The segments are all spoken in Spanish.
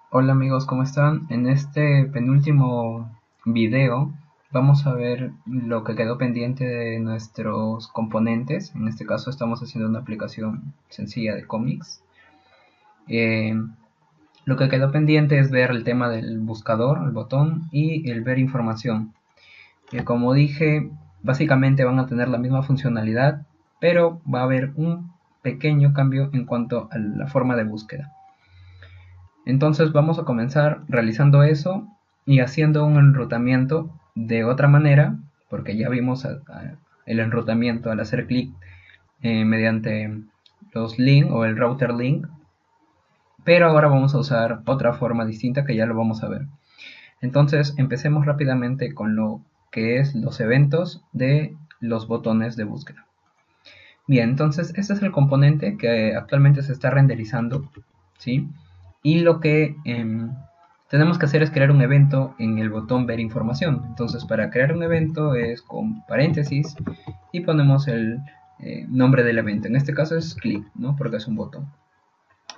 Hola amigos, ¿cómo están? En este penúltimo video vamos a ver lo que quedó pendiente de nuestros componentes. En este caso estamos haciendo una aplicación sencilla de cómics. Eh, lo que quedó pendiente es ver el tema del buscador, el botón, y el ver información. Como dije, básicamente van a tener la misma funcionalidad, pero va a haber un pequeño cambio en cuanto a la forma de búsqueda. Entonces vamos a comenzar realizando eso y haciendo un enrutamiento de otra manera, porque ya vimos el enrutamiento al hacer clic mediante los link o el router link, pero ahora vamos a usar otra forma distinta que ya lo vamos a ver. Entonces empecemos rápidamente con lo que es los eventos de los botones de búsqueda. Bien, entonces este es el componente que actualmente se está renderizando, ¿sí? Y lo que tenemos que hacer es crear un evento en el botón ver información. Entonces para crear un evento es con paréntesis y ponemos el nombre del evento. En este caso es click, ¿no? Porque es un botón.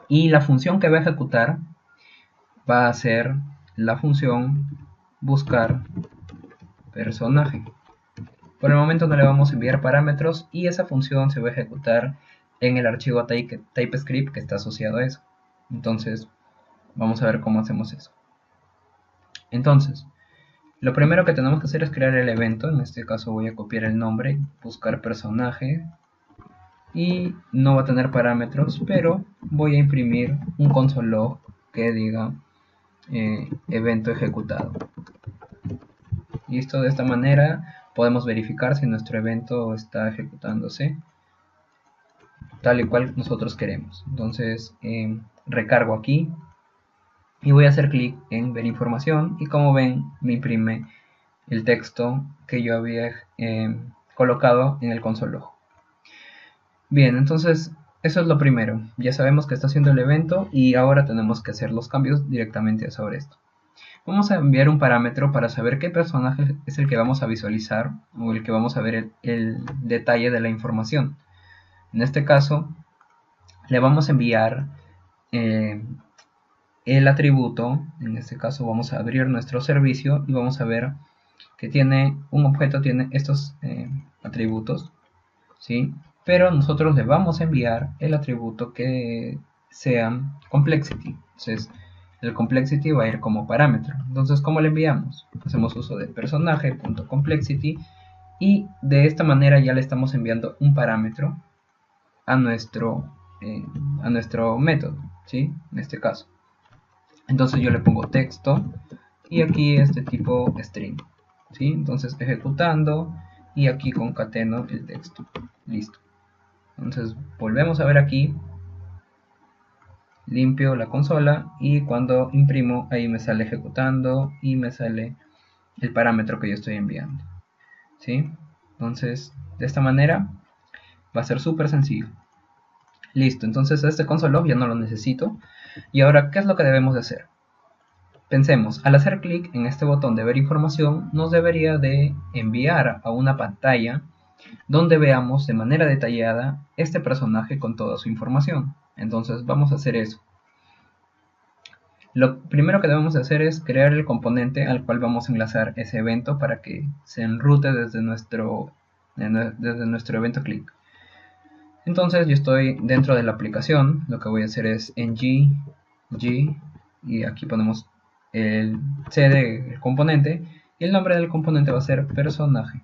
Y la función que va a ejecutar va a ser la función buscar personaje. Por el momento no le vamos a enviar parámetros y esa función se va a ejecutar en el archivo TypeScript que está asociado a eso. Entonces vamos a ver cómo hacemos eso. Entonces, lo primero que tenemos que hacer es crear el evento. En este caso voy a copiar el nombre, buscar personaje y no va a tener parámetros, pero voy a imprimir un console log que diga evento ejecutado. Listo, de esta manera podemos verificar si nuestro evento está ejecutándose tal y cual nosotros queremos. Entonces recargo aquí y voy a hacer clic en ver información y como ven me imprime el texto que yo había colocado en el console log. Bien, entonces eso es lo primero. Ya sabemos que está haciendo el evento y ahora tenemos que hacer los cambios directamente sobre esto. Vamos a enviar un parámetro para saber qué personaje es el que vamos a visualizar o el que vamos a ver el detalle de la información. En este caso le vamos a enviar eh, el atributo. En este caso vamos a abrir nuestro servicio y vamos a ver que tiene un objeto, tiene estos atributos, ¿sí? Pero nosotros le vamos a enviar el atributo que sea complexity. Entonces el complexity va a ir como parámetro. Entonces, ¿cómo le enviamos? Hacemos uso de personaje.complexity y de esta manera ya le estamos enviando un parámetro a nuestro, eh, a nuestro método, ¿sí? En este caso. Entonces yo le pongo texto y aquí este tipo string, ¿sí? Entonces ejecutando y aquí concateno el texto. Listo. Entonces volvemos a ver aquí, limpio la consola y cuando imprimo ahí me sale ejecutando y me sale el parámetro que yo estoy enviando, ¿sí? Entonces de esta manera va a ser súper sencillo. Listo, entonces este console log ya no lo necesito. Y ahora, ¿qué es lo que debemos de hacer? Pensemos, al hacer clic en este botón de ver información, nos debería de enviar a una pantalla donde veamos de manera detallada este personaje con toda su información. Entonces vamos a hacer eso. Lo primero que debemos de hacer es crear el componente al cual vamos a enlazar ese evento para que se enrute desde nuestro evento click. Entonces yo estoy dentro de la aplicación, lo que voy a hacer es en G y aquí ponemos el C del componente y el nombre del componente va a ser personaje.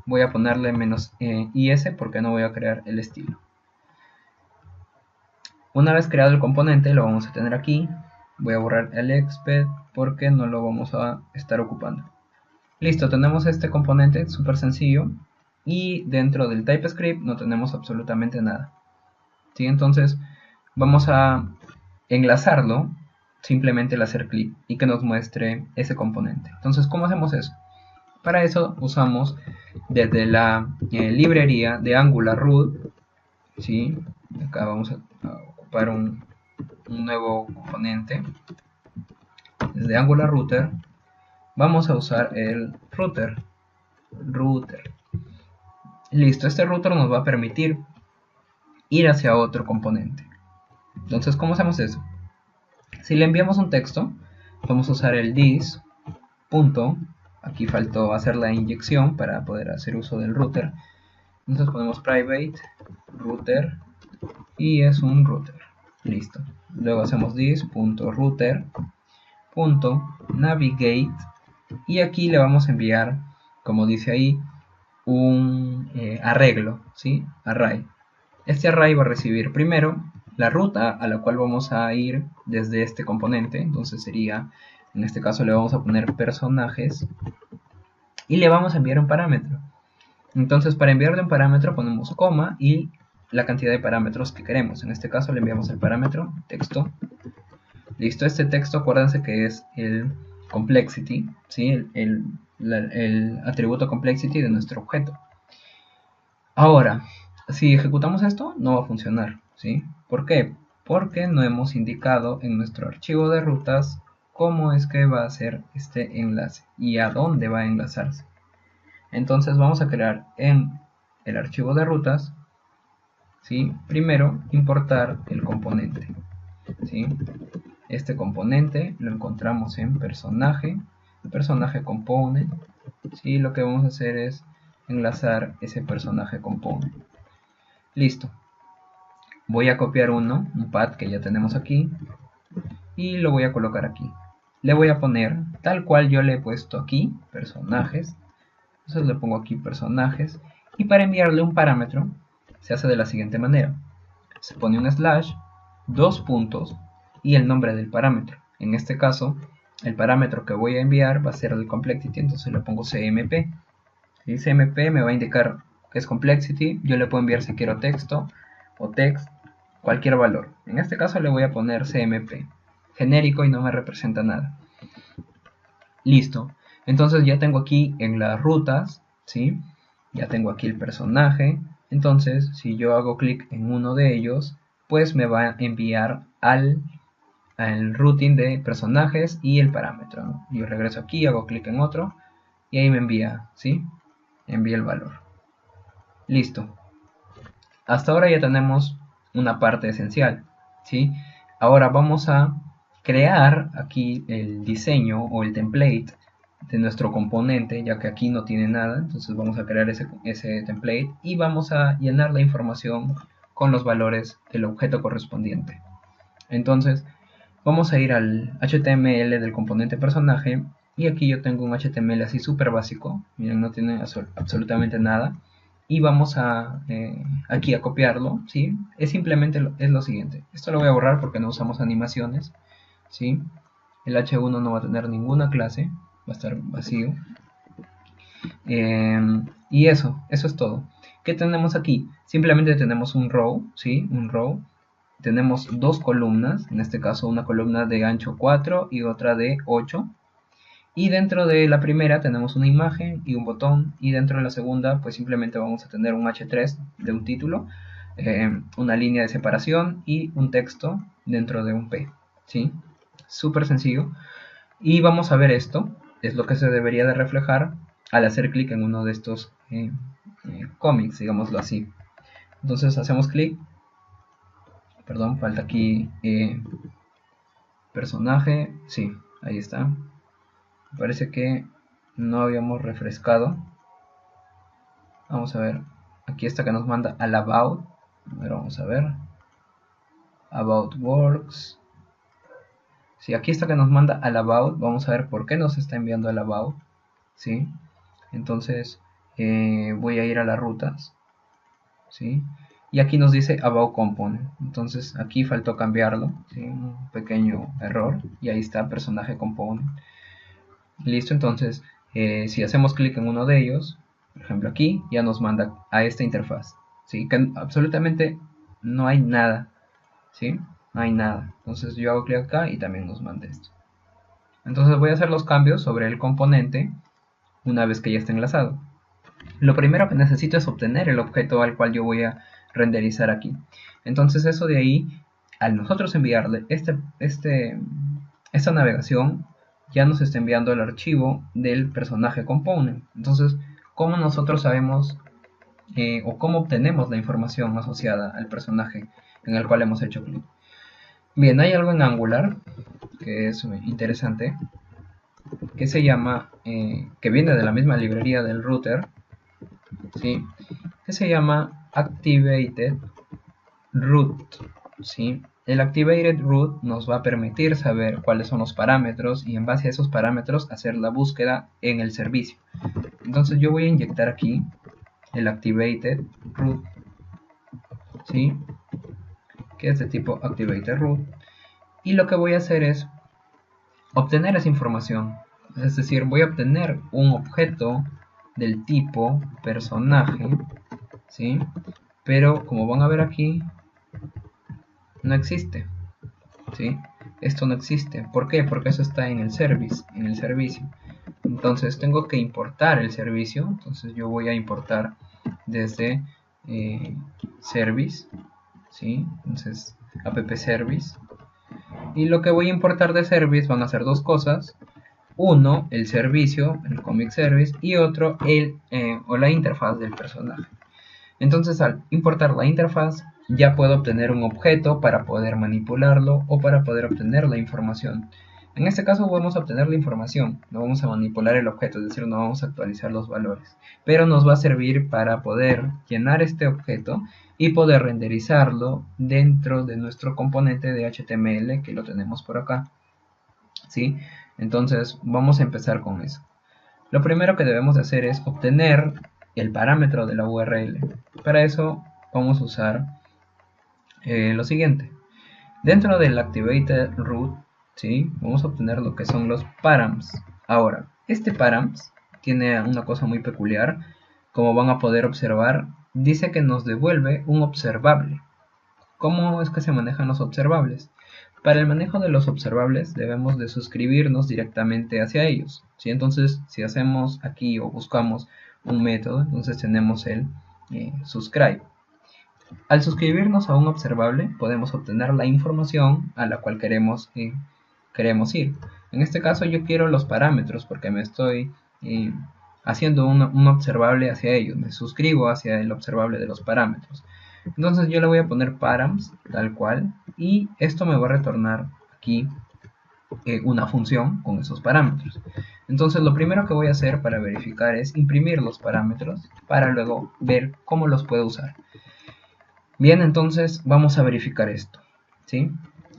Voy a ponerle -is porque no voy a crear el estilo. Una vez creado el componente lo vamos a tener aquí. Voy a borrar el exped porque no lo vamos a estar ocupando. Listo, tenemos este componente súper sencillo y dentro del TypeScript no tenemos absolutamente nada. ¿Sí? Entonces vamos a enlazarlo simplemente al hacer clic y que nos muestre ese componente. Entonces, ¿cómo hacemos eso? Para eso usamos desde la librería de Angular Root, ¿sí? Acá vamos a ocupar un nuevo componente. Desde Angular Router vamos a usar el router. Listo, este router nos va a permitir ir hacia otro componente. Entonces, ¿cómo hacemos eso? Si le enviamos un texto, vamos a usar el this punto, aquí faltó hacer la inyección para poder hacer uso del router. Entonces ponemos private router y es un router. Listo. Luego hacemos this.router.navigate y aquí le vamos a enviar, como dice ahí, un arreglo, ¿sí? Array. Este array va a recibir primero la ruta a la cual vamos a ir desde este componente. Entonces sería, en este caso le vamos a poner personajes y le vamos a enviar un parámetro. Entonces para enviarle un parámetro ponemos coma y la cantidad de parámetros que queremos. En este caso le enviamos el parámetro texto. Listo, este texto acuérdense que es el complexity, ¿sí? el atributo complexity de nuestro objeto. Ahora, si ejecutamos esto, no va a funcionar, ¿sí? ¿Por qué? Porque no hemos indicado en nuestro archivo de rutas cómo es que va a ser este enlace y a dónde va a enlazarse. Entonces vamos a crear en el archivo de rutas, ¿sí? Primero importar el componente, ¿sí? Este componente lo encontramos en personaje component, ¿sí? Lo que vamos a hacer es enlazar ese personaje component. Listo. Voy a copiar un path que ya tenemos aquí y lo voy a colocar aquí. Le voy a poner tal cual yo le he puesto aquí, personajes. Entonces le pongo aquí personajes y para enviarle un parámetro se hace de la siguiente manera. Se pone un slash, dos puntos y el nombre del parámetro. En este caso, el parámetro que voy a enviar va a ser el complexity, entonces le pongo CMP. Y CMP me va a indicar que es complexity. Yo le puedo enviar si quiero texto o text, cualquier valor. En este caso le voy a poner CMP, genérico y no me representa nada. Listo. Entonces ya tengo aquí en las rutas, ¿sí? Ya tengo aquí el personaje. Entonces, si yo hago clic en uno de ellos, pues me va a enviar al routing de personajes y el parámetro, ¿no? Yo regreso aquí, hago clic en otro y ahí me envía, ¿sí? Envía el valor. Listo. Hasta ahora ya tenemos una parte esencial, ¿sí? Ahora vamos a crear aquí el diseño o el template de nuestro componente, ya que aquí no tiene nada. Entonces vamos a crear ese template y vamos a llenar la información con los valores del objeto correspondiente. Entonces vamos a ir al HTML del componente personaje y aquí yo tengo un HTML así súper básico. Miren, no tiene absolutamente nada y vamos a aquí a copiarlo, ¿sí? Es simplemente es lo siguiente. Esto lo voy a borrar porque no usamos animaciones, ¿sí? El H1 no va a tener ninguna clase, va a estar vacío. Y eso es todo. ¿Qué tenemos aquí? Simplemente tenemos un row, ¿sí? Un row. Tenemos dos columnas, en este caso una columna de ancho 4 y otra de 8. Y dentro de la primera tenemos una imagen y un botón, y dentro de la segunda pues simplemente vamos a tener un H3 de un título, una línea de separación y un texto dentro de un P, ¿sí? Súper sencillo. Y vamos a ver esto, es lo que se debería de reflejar al hacer clic en uno de estos cómics, digámoslo así. Entonces hacemos clic, perdón, falta aquí personaje, sí, ahí está. Parece que no habíamos refrescado. Vamos a ver. Aquí está que nos manda al about. Pero vamos a ver. About works. Sí, aquí está que nos manda al about. Vamos a ver por qué nos está enviando al about. ¿Sí? Entonces voy a ir a las rutas. ¿Sí? Y aquí nos dice about component. Entonces aquí faltó cambiarlo. ¿Sí? Un pequeño error. Y ahí está personaje component. Listo, entonces si hacemos clic en uno de ellos, por ejemplo aquí, ya nos manda a esta interfaz, ¿sí? Que absolutamente no hay nada, ¿sí? No hay nada. Entonces yo hago clic acá y también nos manda esto. Entonces voy a hacer los cambios sobre el componente una vez que ya esté enlazado. Lo primero que necesito es obtener el objeto al cual yo voy a renderizar aquí. Entonces eso de ahí, al nosotros enviarle esta navegación, ya nos está enviando el archivo del personaje component. Entonces, ¿cómo nosotros sabemos o cómo obtenemos la información asociada al personaje en el cual hemos hecho clic? Bien, hay algo en Angular que es interesante, que se llama, que viene de la misma librería del router, ¿sí? Que se llama Activated Root, ¿sí? El Activated Root nos va a permitir saber cuáles son los parámetros y en base a esos parámetros hacer la búsqueda en el servicio. Entonces yo voy a inyectar aquí el Activated Root, ¿sí? Que es de tipo Activated Root, y lo que voy a hacer es obtener esa información, es decir, voy a obtener un objeto del tipo personaje, ¿sí? Pero como van a ver aquí, no existe, ¿sí? Esto no existe. ¿Por qué? Porque eso está en el service, en el servicio. Entonces tengo que importar el servicio. Entonces yo voy a importar desde service, ¿sí? Entonces app service. Y lo que voy a importar de service van a ser dos cosas. Uno, el servicio, el comic service, y otro, o la interfaz del personaje. Entonces al importar la interfaz ya puedo obtener un objeto para poder manipularlo o para poder obtener la información. En este caso vamos a obtener la información, no vamos a manipular el objeto, es decir, no vamos a actualizar los valores. Pero nos va a servir para poder llenar este objeto y poder renderizarlo dentro de nuestro componente de HTML que lo tenemos por acá, ¿sí? Entonces vamos a empezar con eso. Lo primero que debemos de hacer es obtener el parámetro de la URL. Para eso vamos a usar lo siguiente. Dentro del Activated Root, ¿sí? Vamos a obtener lo que son los params. Ahora, este params tiene una cosa muy peculiar. Como van a poder observar, dice que nos devuelve un observable. ¿Cómo es que se manejan los observables? Para el manejo de los observables debemos de suscribirnos directamente hacia ellos, ¿sí? Entonces, si hacemos aquí o buscamos un método, entonces tenemos el subscribe. Al suscribirnos a un observable podemos obtener la información a la cual queremos ir. En este caso yo quiero los parámetros porque me estoy haciendo un observable hacia ellos. Me suscribo hacia el observable de los parámetros. Entonces yo le voy a poner params tal cual y esto me va a retornar aquí una función con esos parámetros. Entonces lo primero que voy a hacer para verificar es imprimir los parámetros para luego ver cómo los puedo usar. Bien, entonces vamos a verificar esto, ¿sí?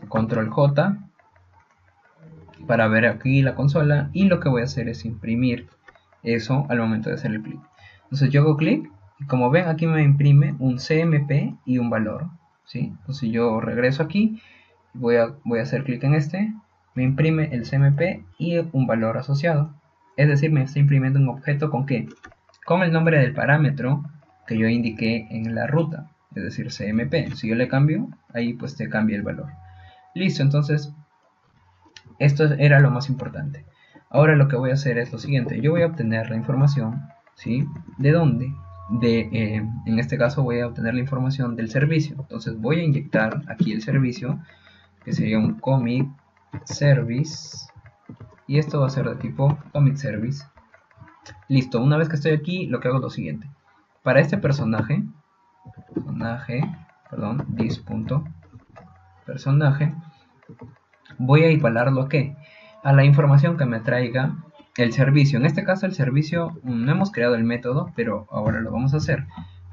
Control J para ver aquí la consola y lo que voy a hacer es imprimir eso al momento de hacer el clic. Entonces yo hago clic y como ven aquí me imprime un CMP y un valor, ¿sí? Entonces yo regreso aquí, voy a hacer clic en este, me imprime el CMP y un valor asociado. Es decir, me está imprimiendo un objeto con ¿qué? Con el nombre del parámetro que yo indiqué en la ruta, es decir, CMP. Si yo le cambio, ahí pues te cambia el valor. Listo, entonces esto era lo más importante. Ahora lo que voy a hacer es lo siguiente. Yo voy a obtener la información, ¿sí? ¿De dónde? En este caso voy a obtener la información del servicio. Entonces voy a inyectar aquí el servicio, que sería un comic service. Y esto va a ser de tipo comic service. Listo, una vez que estoy aquí, lo que hago es lo siguiente. Para este personaje, this.personaje, voy a igualarlo ¿a qué? A la información que me traiga el servicio. En este caso el servicio no hemos creado el método, pero ahora lo vamos a hacer.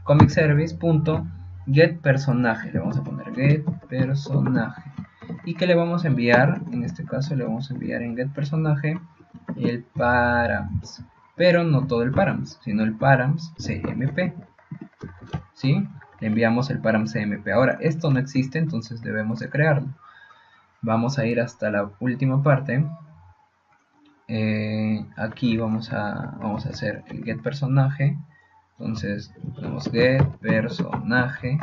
Comic service.getPersonaje. Le vamos a poner getPersonaje. ¿Y qué le vamos a enviar? En este caso le vamos a enviar en getPersonaje el params. Pero no todo el params, sino el params CMP. ¿Sí? Le enviamos el params CMP. Ahora, esto no existe, entonces debemos de crearlo. Vamos a ir hasta la última parte. Aquí vamos a hacer el get personaje. Entonces ponemos get personaje.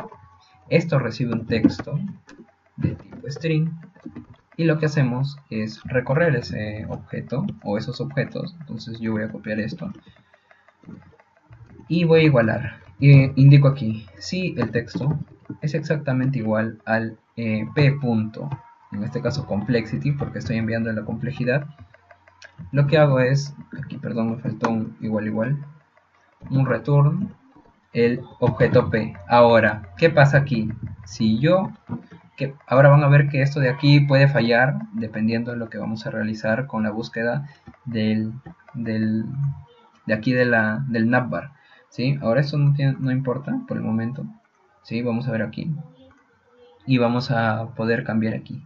Esto recibe un texto de tipo string. Y lo que hacemos es recorrer ese objeto o esos objetos. Entonces yo voy a copiar esto. Y voy a igualar. Indico aquí si el texto es exactamente igual al p. En este caso complexity, porque estoy enviando la complejidad. Lo que hago es, aquí perdón, me faltó un igual, un return, el objeto p. Ahora, ¿qué pasa aquí? Si yo que ahora van a ver que esto de aquí puede fallar dependiendo de lo que vamos a realizar con la búsqueda del, del, de aquí del navbar, ¿sí? Ahora esto no importa por el momento, ¿sí? Vamos a ver aquí y vamos a poder cambiar aquí.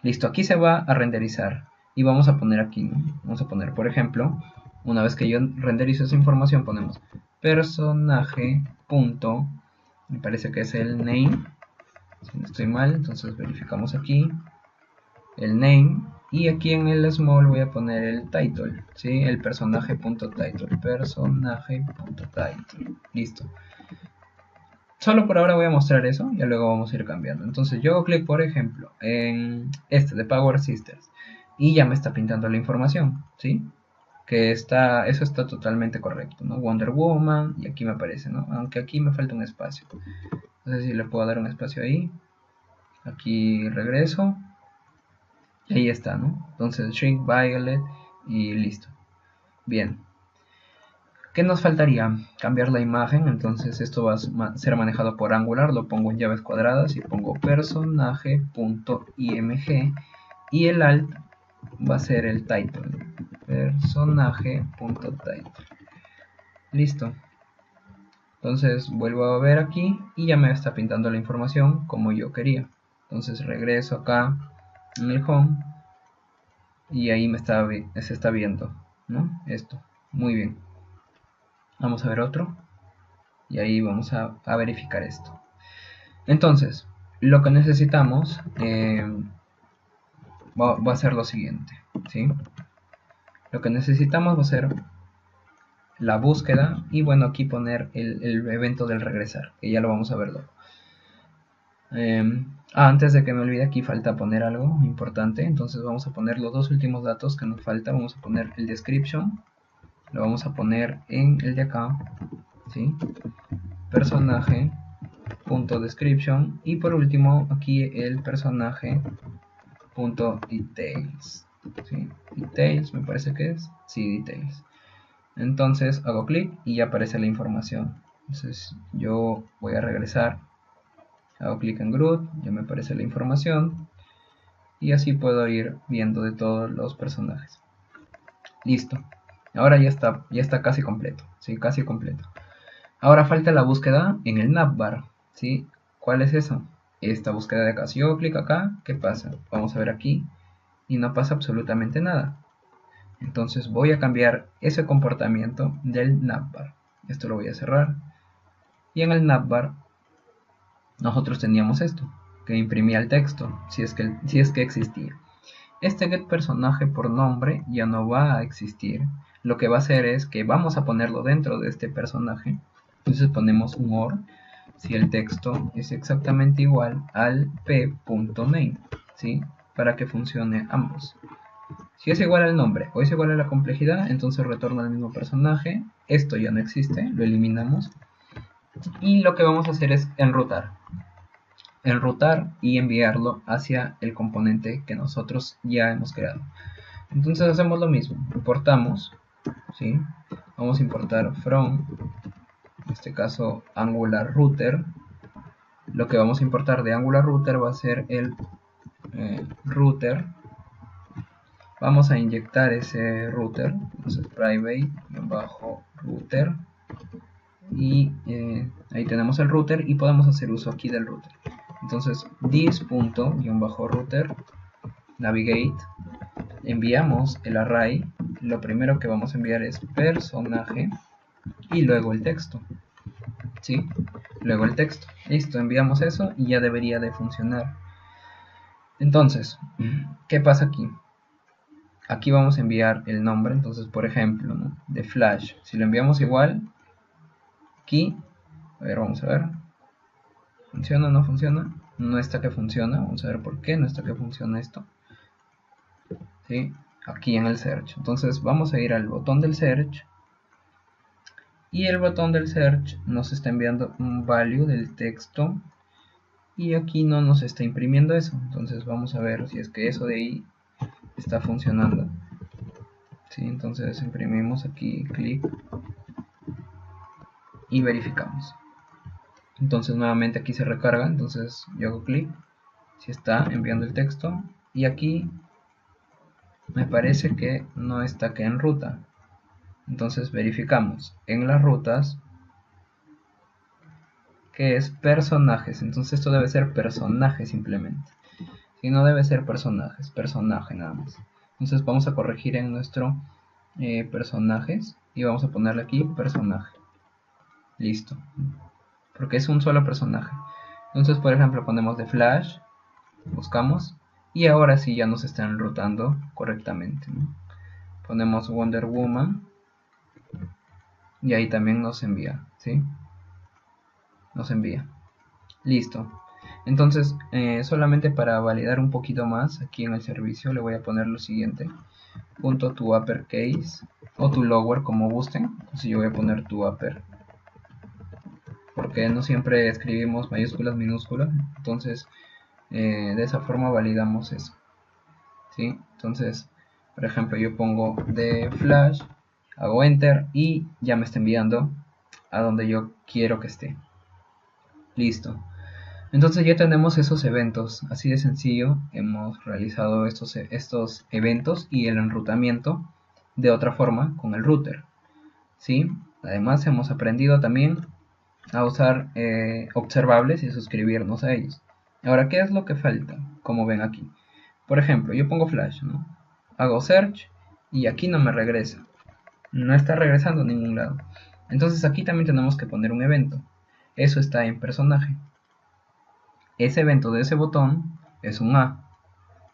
Listo, aquí se va a renderizar y vamos a poner aquí, ¿no? Vamos a poner, por ejemplo, una vez que yo renderizo esa información, ponemos personaje punto, me parece que es el name, si no estoy mal, entonces verificamos aquí el name y aquí en el small voy a poner el title, ¿sí? El personaje.title, personaje.title, listo. Solo por ahora voy a mostrar eso, ya luego vamos a ir cambiando. Entonces yo hago clic, por ejemplo, en este de Power Sisters y ya me está pintando la información, ¿sí? Que eso está totalmente correcto, ¿no? Wonder Woman, y aquí me aparece, ¿no? Aunque aquí me falta un espacio. No sé si le puedo dar un espacio ahí. Aquí regreso. Y ahí está, ¿no? Entonces Shrink Violet y listo. Bien. ¿Qué nos faltaría? Cambiar la imagen, entonces esto va a ser manejado por Angular, lo pongo en llaves cuadradas y pongo personaje.img y el alt va a ser el title, personaje.title. Listo. Entonces vuelvo a ver aquí y ya me está pintando la información como yo quería. Entonces regreso acá en el home y ahí se está viendo, ¿no? Esto. Muy bien. Vamos a ver otro. Y ahí vamos a verificar esto. Entonces, lo que necesitamos va a ser lo siguiente, ¿sí? Lo que necesitamos va a ser la búsqueda y bueno, aquí poner el evento del regresar, que ya lo vamos a ver luego. Antes de que me olvide, aquí falta poner algo importante, entonces vamos a poner los dos últimos datos que nos falta. Vamos a poner el description, lo vamos a poner en el de acá, ¿sí? Personaje punto description y por último aquí el personaje punto details, ¿sí? Details me parece que es, sí, details. Entonces hago clic y ya aparece la información. Entonces yo voy a regresar, hago clic en Groot, ya me aparece la información y así puedo ir viendo de todos los personajes. Listo. Ahora ya está casi completo, ¿sí? Casi completo. Ahora falta la búsqueda en el navbar, ¿sí? ¿Cuál es eso? Esta búsqueda de acá. Si yo hago clic acá, ¿qué pasa? Vamos a ver aquí y no pasa absolutamente nada. Entonces voy a cambiar ese comportamiento del navbar. Esto lo voy a cerrar. Y en el navbar nosotros teníamos esto, que imprimía el texto, si es que existía. Este get personaje por nombre ya no va a existir. Lo que va a hacer es que vamos a ponerlo dentro de este personaje. Entonces ponemos un or si el texto es exactamente igual al p.name, ¿sí? Para que funcione ambos. Si es igual al nombre o es igual a la complejidad, entonces retorna el mismo personaje. Esto ya no existe, lo eliminamos. Y lo que vamos a hacer es enrutar y enviarlo hacia el componente que nosotros ya hemos creado. Entonces hacemos lo mismo, importamos, ¿sí? Vamos a importar from, en este caso Angular Router. Lo que vamos a importar de Angular Router va a ser el router. Vamos a inyectar ese router, entonces private-router y ahí tenemos el router y podemos hacer uso aquí del router. Entonces this.router navigate, enviamos el array, lo primero que vamos a enviar es personaje y luego el texto, ¿sí? Luego el texto, listo, enviamos eso y ya debería de funcionar. Entonces, ¿qué pasa aquí? Aquí vamos a enviar el nombre, entonces por ejemplo, ¿no? De Flash, si lo enviamos igual, aquí, a ver, vamos a ver, ¿funciona o no funciona? No está que funciona, vamos a ver por qué no está que funciona esto, ¿sí? Aquí en el search, entonces vamos a ir al botón del search, y el botón del search nos está enviando un value del texto, y aquí no nos está imprimiendo eso, entonces vamos a ver si es que eso de ahí está funcionando. ¿Sí? Entonces imprimimos aquí clic y verificamos. Entonces nuevamente aquí se recarga, entonces yo hago clic si está enviando el texto, y aquí me parece que no está que en ruta. Entonces verificamos en las rutas que es personajes. Entonces esto debe ser personaje simplemente. Si no debe ser personajes, personaje nada más. Entonces vamos a corregir en nuestro personajes y vamos a ponerle aquí personaje. Listo. Porque es un solo personaje. Entonces por ejemplo ponemos de Flash, buscamos y ahora sí ya nos están enrutando correctamente, ¿no? Ponemos Wonder Woman y ahí también nos envía, ¿sí? Nos envía. Listo. Entonces, solamente para validar un poquito más aquí en el servicio, le voy a poner lo siguiente. Punto to uppercase o to lower, como gusten. Entonces yo voy a poner to upper, porque no siempre escribimos mayúsculas, minúsculas. Entonces, de esa forma validamos eso, ¿sí? Entonces, por ejemplo, yo pongo de Flash, hago enter y ya me está enviando a donde yo quiero que esté. Listo. Entonces ya tenemos esos eventos, así de sencillo hemos realizado estos eventos y el enrutamiento de otra forma con el router, ¿sí? Además hemos aprendido también a usar observables y suscribirnos a ellos. Ahora, ¿qué es lo que falta? Como ven aquí, por ejemplo, yo pongo Flash, ¿no? Hago search y aquí no me regresa, no está regresando a ningún lado. Entonces aquí también tenemos que poner un evento, eso está en personaje. Ese evento de ese botón es un A.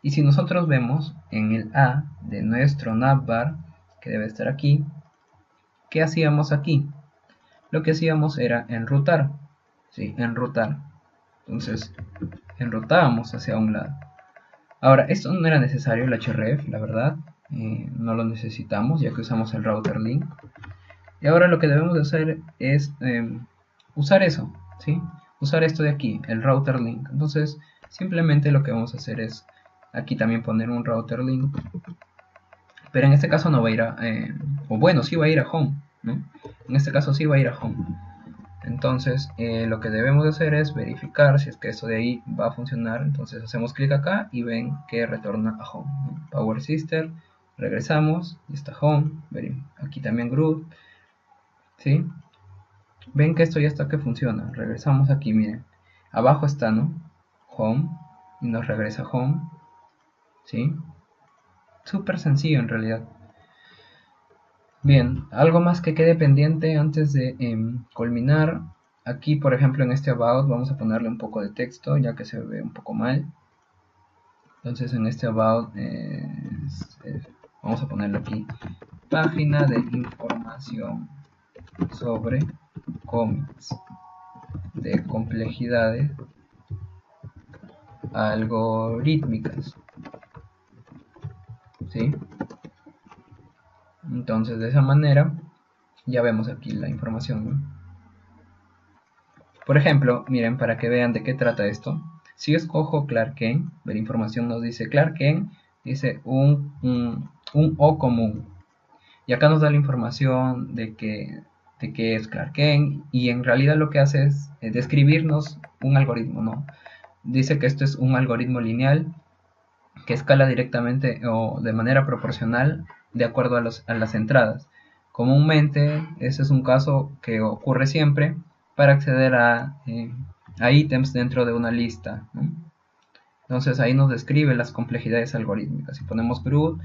Y si nosotros vemos en el A de nuestro navbar, que debe estar aquí, ¿qué hacíamos aquí? Lo que hacíamos era enrutar. ¿Sí? Enrutar. Entonces, enrutábamos hacia un lado. Ahora, esto no era necesario, el href, la verdad. No lo necesitamos, ya que usamos el router link. Y ahora lo que debemos de hacer es usar eso, ¿sí? Usar esto de aquí, el router link. Entonces, simplemente lo que vamos a hacer es aquí también poner un router link. Pero en este caso no va a ir a, o bueno, sí va a ir a home, ¿no? En este caso sí va a ir a home. Entonces, lo que debemos de hacer es verificar si es que esto de ahí va a funcionar. Entonces hacemos clic acá y ven que retorna a home, ¿no? Power Sister, regresamos y está home. Aquí también group, ¿sí? Ven que esto ya está que funciona. Regresamos aquí, miren. Abajo está, ¿no? Home. Y nos regresa home. ¿Sí? Súper sencillo en realidad. Bien, algo más que quede pendiente antes de culminar. Aquí, por ejemplo, en este about vamos a ponerle un poco de texto, ya que se ve un poco mal. Entonces en este about vamos a ponerle aquí página de información sobre cómics de complejidades algorítmicas, ¿sí? Entonces de esa manera ya vemos aquí la información, ¿no? Por ejemplo, miren, para que vean de qué trata esto, si yo escojo Clark Kent, ver información nos dice Clark Kent, dice un O común, y acá nos da la información de que es Clark Kent, y en realidad lo que hace es describirnos un algoritmo, ¿no? Dice que esto es un algoritmo lineal que escala directamente o de manera proporcional de acuerdo a las entradas. Comúnmente, ese es un caso que ocurre siempre para acceder a ítems dentro de una lista, ¿no? Entonces ahí nos describe las complejidades algorítmicas. Si ponemos GRUD,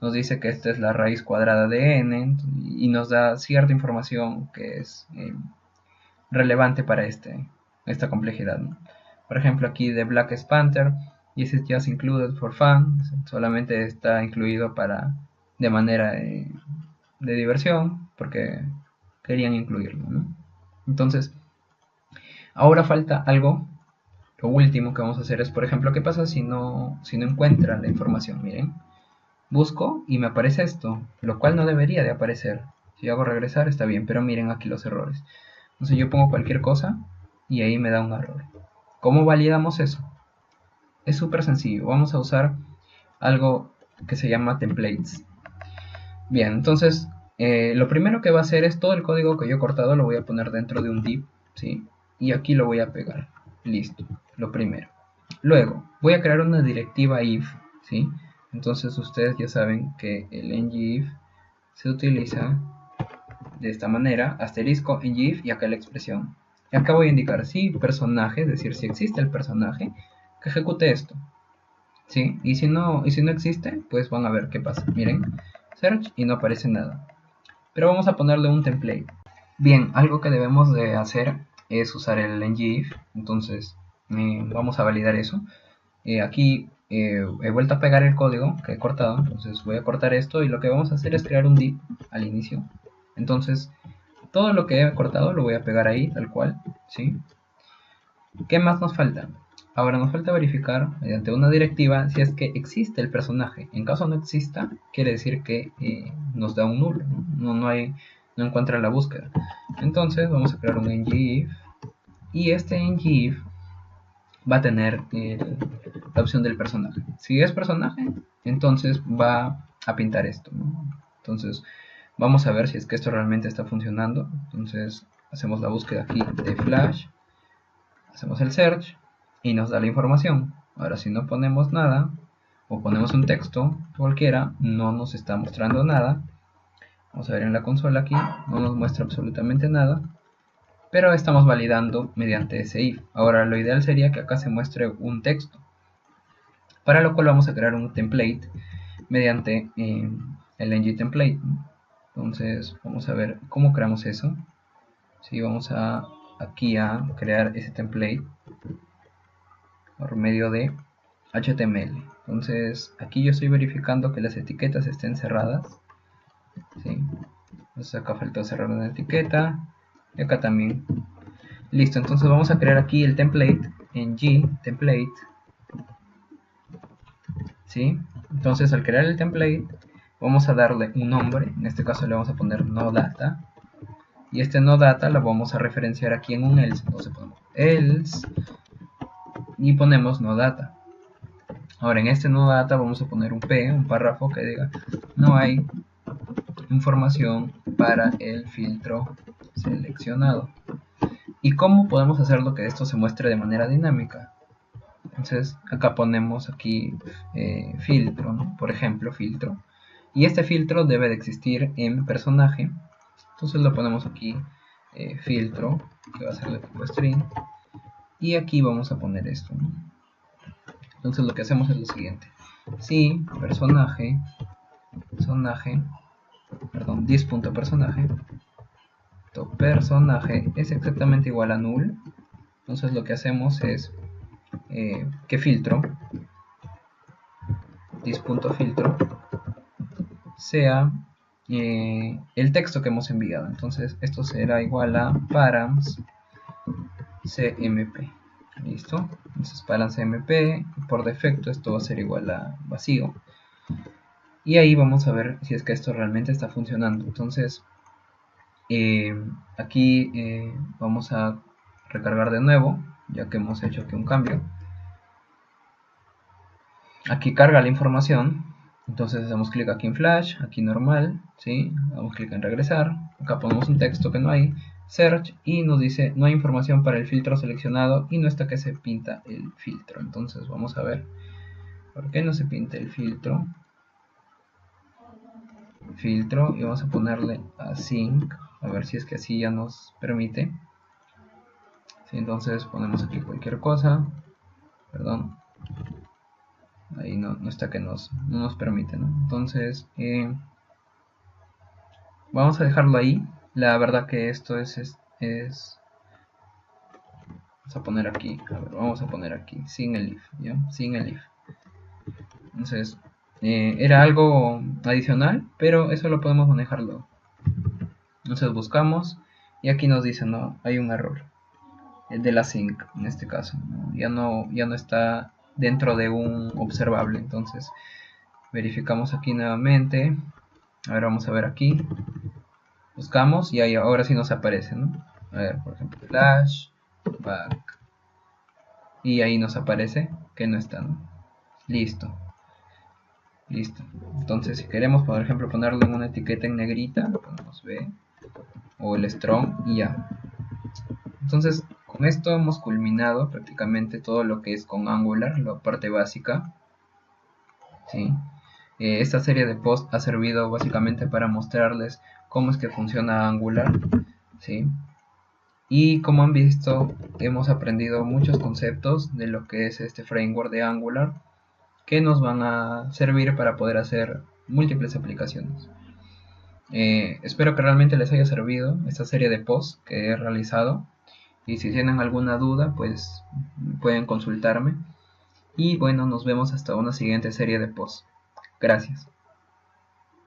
nos dice que esta es la raíz cuadrada de n y nos da cierta información que es relevante para esta complejidad, ¿no? Por ejemplo, aquí de Black Panther, this is just included for fun, solamente está incluido de manera de diversión, porque querían incluirlo, ¿no? Entonces, ahora falta algo. Lo último que vamos a hacer es, por ejemplo, ¿qué pasa si no encuentra la información? Miren, busco y me aparece esto, lo cual no debería de aparecer. Si hago regresar está bien, pero miren aquí los errores. Entonces yo pongo cualquier cosa y ahí me da un error. ¿Cómo validamos eso? Es súper sencillo. Vamos a usar algo que se llama templates. Bien, entonces lo primero que va a hacer es todo el código que yo he cortado lo voy a poner dentro de un div, ¿sí? Y aquí lo voy a pegar. Listo, lo primero. Luego, voy a crear una directiva if, ¿sí? Entonces ustedes ya saben que el ngIf se utiliza de esta manera, asterisco, ngIf y acá la expresión. Y acá voy a indicar si personaje, es decir, si existe el personaje, que ejecute esto. ¿Sí? Y si no existe, pues van a ver qué pasa. Miren, search y no aparece nada. Pero vamos a ponerle un template. Bien, algo que debemos de hacer es usar el ngIf. Entonces, vamos a validar eso. Aquí he vuelto a pegar el código que he cortado. Entonces voy a cortar esto y lo que vamos a hacer es crear un div al inicio. Entonces, todo lo que he cortado lo voy a pegar ahí, tal cual. ¿Sí? ¿Qué más nos falta? Ahora nos falta verificar mediante una directiva si es que existe el personaje. En caso no exista, quiere decir que nos da un nulo, no encuentra la búsqueda. Entonces vamos a crear un ngIf y este ngIf va a tener la opción del personaje. Si es personaje, entonces va a pintar esto, ¿no? Entonces vamos a ver si es que esto realmente está funcionando. Entonces hacemos la búsqueda aquí de Flash. Hacemos el search y nos da la información. Ahora si no ponemos nada o ponemos un texto cualquiera, no nos está mostrando nada. Vamos a ver en la consola aquí, no nos muestra absolutamente nada, pero estamos validando mediante ese if. Ahora lo ideal sería que acá se muestre un texto, para lo cual vamos a crear un template mediante el ngTemplate. Entonces vamos a ver cómo creamos eso. Si vamos aquí a crear ese template por medio de HTML. Entonces aquí yo estoy verificando que las etiquetas estén cerradas, ¿sí? Entonces acá faltó cerrar una etiqueta y acá también. Listo, entonces vamos a crear aquí el template en template, ¿sí? Entonces al crear el template vamos a darle un nombre, en este caso le vamos a poner noData, y este noData lo vamos a referenciar aquí en un else. Entonces ponemos else y ponemos noData. Ahora en este noData vamos a poner un párrafo que diga no hay información para el filtro seleccionado. ¿Y cómo podemos hacerlo que esto se muestre de manera dinámica? Entonces acá ponemos aquí filtro, ¿no? Por ejemplo, filtro. Y este filtro debe de existir en personaje. Entonces lo ponemos aquí filtro, que va a ser de tipo string. Y aquí vamos a poner esto, ¿no? Entonces lo que hacemos es lo siguiente. Si personaje, perdón, dis.personaje, personaje es exactamente igual a null, entonces lo que hacemos es que filtro, dis.filtro, sea el texto que hemos enviado. Entonces esto será igual a params cmp. Listo, entonces params cmp, por defecto esto va a ser igual a vacío. Y ahí vamos a ver si es que esto realmente está funcionando. Entonces aquí vamos a recargar de nuevo, ya que hemos hecho aquí un cambio. Aquí carga la información. Entonces hacemos clic aquí en Flash, aquí normal, ¿sí? Damos clic en regresar. Acá ponemos un texto que no hay, search, y nos dice no hay información para el filtro seleccionado y no está que se pinta el filtro. Entonces vamos a ver por qué no se pinta el filtro. Filtro, y vamos a ponerle async, a ver si es que así ya nos permite. ¿Sí? Entonces ponemos aquí cualquier cosa, perdón, ahí no está que no nos permite, ¿no? Entonces vamos a dejarlo ahí. La verdad que esto es vamos a poner aquí, a ver, vamos a poner aquí sin el if, ¿ya? Sin el if. Entonces era algo adicional, pero eso lo podemos manejarlo. Entonces buscamos y aquí nos dice no, hay un error, el de la sync en este caso, ¿no? Ya no está dentro de un observable. Entonces verificamos aquí nuevamente. Ahora vamos a ver aquí, buscamos y ahí ahora sí nos aparece, ¿no? A ver, por ejemplo, flash back, y ahí nos aparece que no está, ¿no? Listo. Entonces si queremos, por ejemplo, ponerle una etiqueta en negrita, lo ponemos B o el strong y ya. Entonces Con esto hemos culminado prácticamente todo lo que es con Angular, la parte básica, ¿sí? Esta serie de posts ha servido básicamente para mostrarles cómo es que funciona Angular, ¿sí? Y como han visto, hemos aprendido muchos conceptos de lo que es este framework de Angular que nos van a servir para poder hacer múltiples aplicaciones. Espero que realmente les haya servido esta serie de posts que he realizado, y si tienen alguna duda pues pueden consultarme, y bueno, nos vemos hasta una siguiente serie de posts. Gracias.